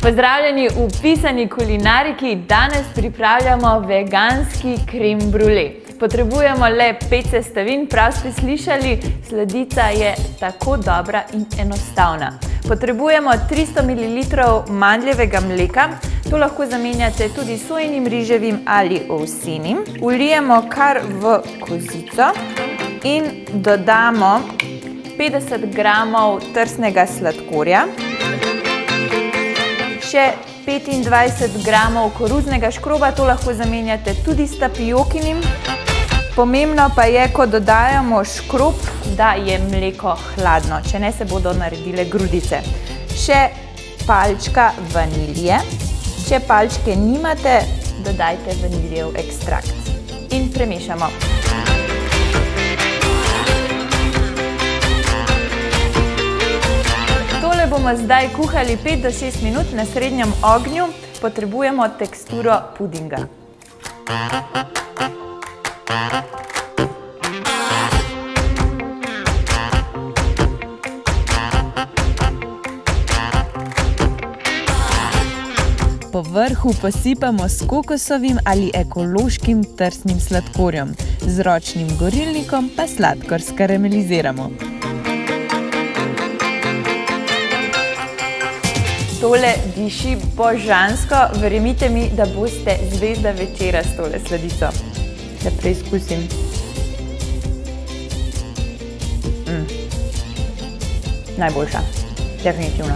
Pozdravljeni v Pisani kulinariki, danes pripravljamo veganski krem brule. Potrebujemo le 5 sestavin, prav ste slišali, sladica je tako dobra in enostavna. Potrebujemo 300 ml mandljevega mleka, to lahko zamenjate tudi s sojinim, riževim ali ovsenim. Vlijemo kar v kozico in dodamo 50 g trsnega sladkorja, še 25 g koruznega škroba, to lahko zamenjate tudi s tapiokinim. Pomembno pa je, ko dodajamo škrob, da je mleko hladno, če ne se bodo naredile grudice. Še palčka vanilije. Če palčke nimate, dodajte vaniljev ekstrakt. In premešamo. Tole bomo zdaj kuhali 5 do 6 minut na srednjem ognju. Potrebujemo teksturo pudinga. Po vrhu posipamo s kokosovim ali ekološkim trsnim sladkorjem. Z ročnim gorilnikom pa sladkor skarameliziramo. Tole diši božansko, verjemite mi, da boste zvezda večera s tole sladico. Da preizkusim. Najboljša, definitivno.